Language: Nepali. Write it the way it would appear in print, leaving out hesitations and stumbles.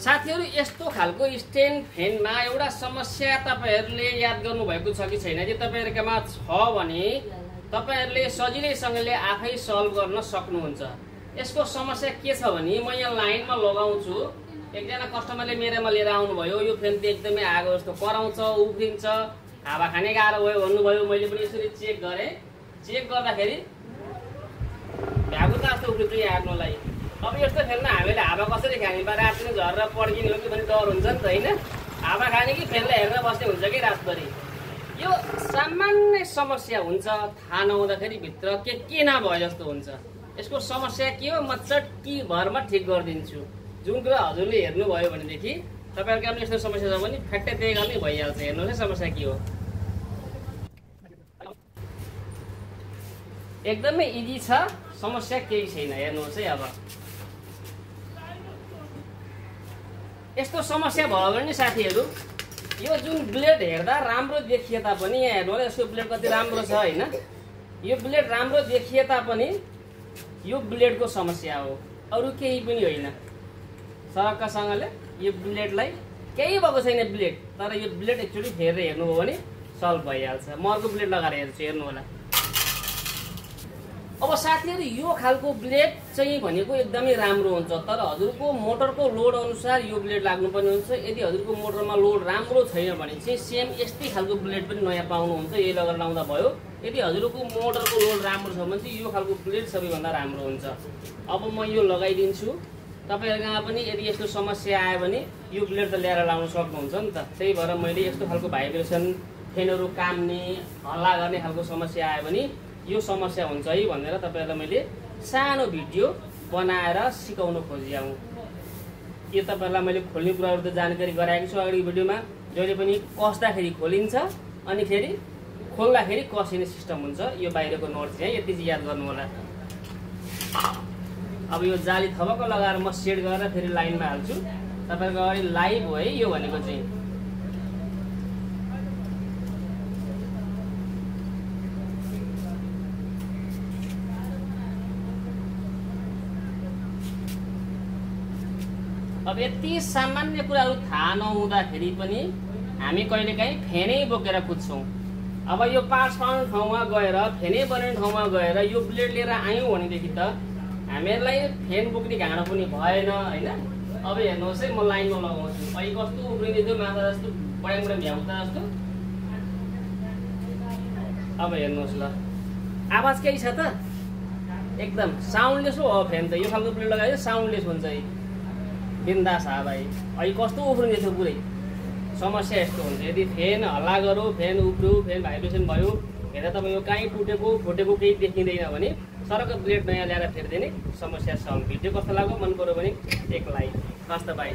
साथीहरु यस्तो खालको स्ट्यान्ड फ्यानमा एउटा समस्या तपाईहरुले याद गर्नु भएको छ कि छैन यदि तपाईहरुकोमा छ भने तपाईहरुले सजिलैसँगले आफै सल्भ गर्न सक्नुहुन्छ। यसको समस्या के छ भने म यहाँ लाइनमा लगाउँछु, एकजना कस्टमरले मेरोमा लिएर आउनु भयो, यो फ्यान त एकदमै आगो जस्तो कराउँछ, उफ्रिन्छ, हावा खाने गाह्रो भयो भन्नुभयो। मैले पनि यसरी चेक गरे, चेक गर्दाखेरि भ्यागु त जस्तो उफ्रिन्छ आग्नोलाई। अब यस्तो फ्यानमा हामीले हावा कसरी खाने, राति नै झरेर पड्किने हो कि भन्ने डर हुन्छ नि त हैन। हावा खाने कि फ्यानलाई हेरेर बस्ने हुन्छ कि रातभरि। यो सामान्य समस्या हुन्छ, थाहा नहुँदाखेरि भित्र के नभए जस्तो हुन्छ। यसको समस्या के हो म चट्की भरमा ठिक गरिदिन्छु। जुन कुरा हजुरले हेर्नुभयो भनेदेखि तपाईहरुको पनि यस्तो समस्या छ भने फ्याक्टै त्यही गर्ने भइहाल्छ। हेर्नुहोस् है समस्या के हो। एकदमै इजी छ, समस्या केही छैन। हेर्नुहोस् है अब यस्तो समस्या भयो भने नि साथीहरु यो जुन ब्लेड हेर्दा राम्रो देखिए तापनि यहाँ हेर्नु होला यसको ब्लेड कति राम्रो छ हैन। यो ब्लेड राम्रो देखिए तापनि यो ब्लेडको समस्या हो, अरु केही पनि होइन। सरकसँगले यो ब्लेडलाई केही भएको छैन ब्लेड, तर यो ब्लेड एकचोटि फेरेर हेर्नुभयो भने सल्भ भइहाल्छ। म अर्को ब्लेड लगाएर हेर्छु, हेर्नु होला। अब साथीहरु यो खालको ब्लेड चाहिँ भनेको एकदमै राम्रो हुन्छ, तर हजुरको मोटरको लोड अनुसार यो ब्लेड लाग्नुपर्ने हुन्छ। यदि हजुरको मोटरमा लोड राम्रो छैन भने चाहिँ सेम यस्तै खालको ब्लेड पनि नयाँ पाउनुहुन्छ, यही लगाएर लाउँदा भयो। यदि हजुरको मोटरको लोड राम्रो छ भने चाहिँ यो खालको ब्लेड सबैभन्दा राम्रो हुन्छ। अब म यो लगाइदिन्छु। तपाईहरुकोमा पनि यदि यस्तो समस्या आयो भने यो ब्लेड त ल्याएर लाउन सक्नुहुन्छ नि त। त्यही भएर मैले यस्तो खालको भाइब्रेसन, फ्यानहरु काम्ने, हल्ला गर्ने खालको समस्या आयो भने यो समस्या हुन्छ है भनेर तपाईहरुलाई मैले सानो भिडियो बनाएर सिकाउन खोजिआउ। यो तपाईहरुलाई मैले खोल्ने कुराहरु त जानकारी गराएको छु अगाडि भिडियोमा। जहिले पनि कसदाखेरि खोलिन्छ अनि फेरि खोल्दाखेरि कसिने सिस्टम हुन्छ। यो बाहिरको नोट चाहिँ यति चाहिँ याद गर्नु होला। अब यो जाली थपक्क लगाएर म सेट गरेर फेरि लाइनमा हाल्छु। तपाईहरुको अगाडि लाइभ हो है यो भनेको चाहिँ। अब यति सामान्य कुराहरु थाहा नहुँदाखेरि पनि हामी कहिलेकाहीँ फ्यानै बोकेर कुद्छौं। अब यो पार्ट्स पाउने ठाउँमा गएर, फ्यानै बनाउने ठाउँमा गएर यो ब्लेड लिएर आयौं भनेदेखि त हामीलाई फ्यान बोक्ने गाह्रो पनि भएन हैन। अब हेर्नुहोस् है म लाइनमा लगाउँछु। अहिले कस्तो उफ्रिँदै थियो माछा जस्तो, बडाङ भ्याउता जस्तो। अब हेर्नुहोस् ल आवाज केही छ त? एकदम साउन्डलेस हो फ्यान त। यो खालको ब्लेड लगायो साउन्डलेस हुन्छ है, बिन्दास हा भाइ। अहिले कस्तो उफ्रिँदै थियो पुरै। समस्या यस्तो हुन्छ, यदि फ्यान हल्ला गऱ्यो, फ्यान उफ्रियो, फ्यान भाइब्रेसन भयो, हेर्दा तपाईँ यो काहीँ टुटेको फुटेको केही देखिँदैन भने सरक ब्लेड नयाँ ल्याएर फेर्दिने समस्या सल्भ। भिडियो कस्तो लाग्यो मन पर्यो भने एक लाइक। हस् त भाइ।